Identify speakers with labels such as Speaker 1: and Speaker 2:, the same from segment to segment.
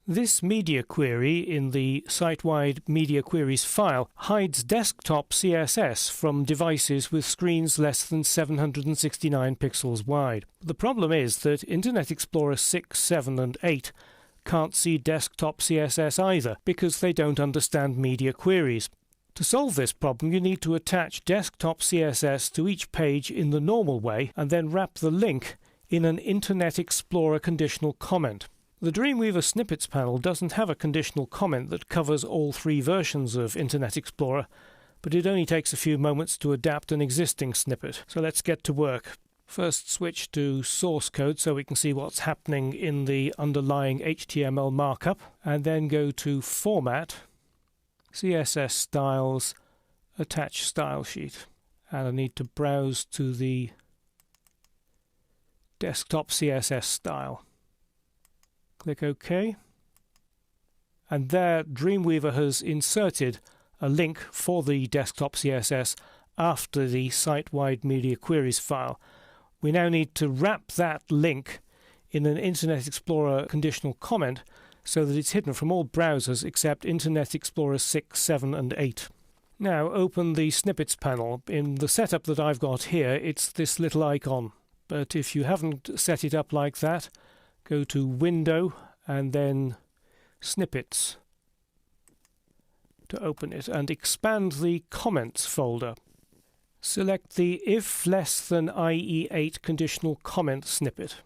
Speaker 1: This media query in the site-wide media queries file hides desktop CSS from devices with screens less than 769 pixels wide. The problem is that Internet Explorer 6, 7 and 8 can't see desktop CSS either because they don't understand media queries. To solve this problem, you need to attach desktop CSS to each page in the normal way and then wrap the link in an Internet Explorer conditional comment. The Dreamweaver Snippets panel doesn't have a conditional comment that covers all three versions of Internet Explorer, but it only takes a few moments to adapt an existing snippet. So let's get to work. First, switch to source code so we can see what's happening in the underlying HTML markup, and then go to Format, CSS Styles, Attach Style Sheet. And I need to browse to the desktop CSS style. Click OK, and there Dreamweaver has inserted a link for the desktop CSS after the site-wide media queries file. We now need to wrap that link in an Internet Explorer conditional comment so that it's hidden from all browsers except Internet Explorer 6, 7 and 8. Now open the Snippets panel. In the setup that I've got here, it's this little icon, but if you haven't set it up like that, go to Window and then Snippets to open it, and expand the Comments folder. Select the If Less Than IE8 conditional comment snippet.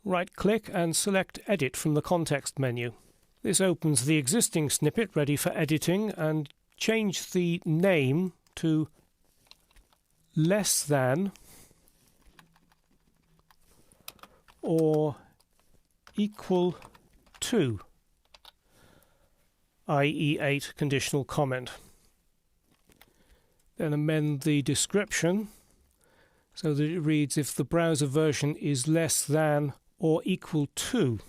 Speaker 1: Right-click and select Edit from the context menu. This opens the existing snippet ready for editing, and change the name to less than or equal to IE8 conditional comment. Then amend the description so that it reads if the browser version is less than or equal to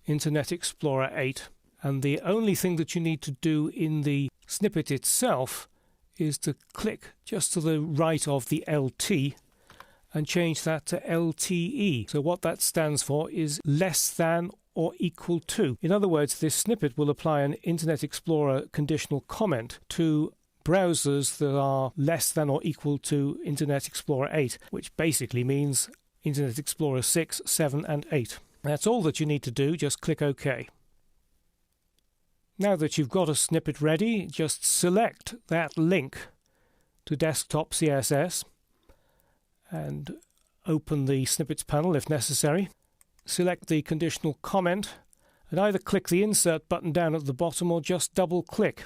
Speaker 1: Internet Explorer 8. And the only thing that you need to do in the snippet itself is to click just to the right of the LT and change that to LTE. So what that stands for is less than or equal to. In other words, this snippet will apply an Internet Explorer conditional comment to browsers that are less than or equal to Internet Explorer 8, which basically means Internet Explorer 6, 7 and 8. That's all that you need to do. Just click OK. Now that you've got a snippet ready, just select that link to desktop CSS and open the Snippets panel if necessary. Select the conditional comment and either click the Insert button down at the bottom or just double-click.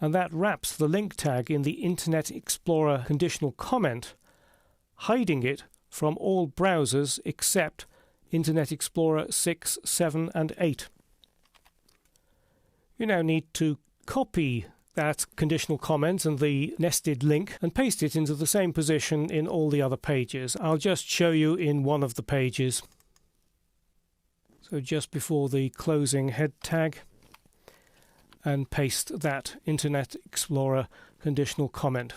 Speaker 1: And that wraps the link tag in the Internet Explorer conditional comment, hiding it from all browsers except Internet Explorer 6, 7 and 8. You now need to copy that conditional comment and the nested link and paste it into the same position in all the other pages. I'll just show you in one of the pages. So just before the closing head tag, and paste that Internet Explorer conditional comment.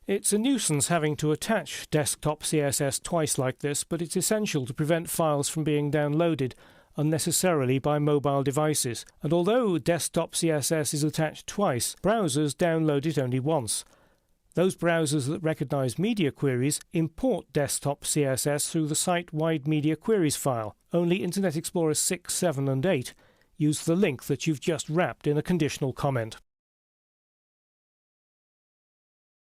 Speaker 1: It's a nuisance having to attach desktop CSS twice like this, but it's essential to prevent files from being downloaded unnecessarily by mobile devices. And although desktop CSS is attached twice, browsers download it only once. Those browsers that recognize media queries import desktop CSS through the site-wide media queries file. Only Internet Explorer 6, 7 and 8 use the link that you've just wrapped in a conditional comment.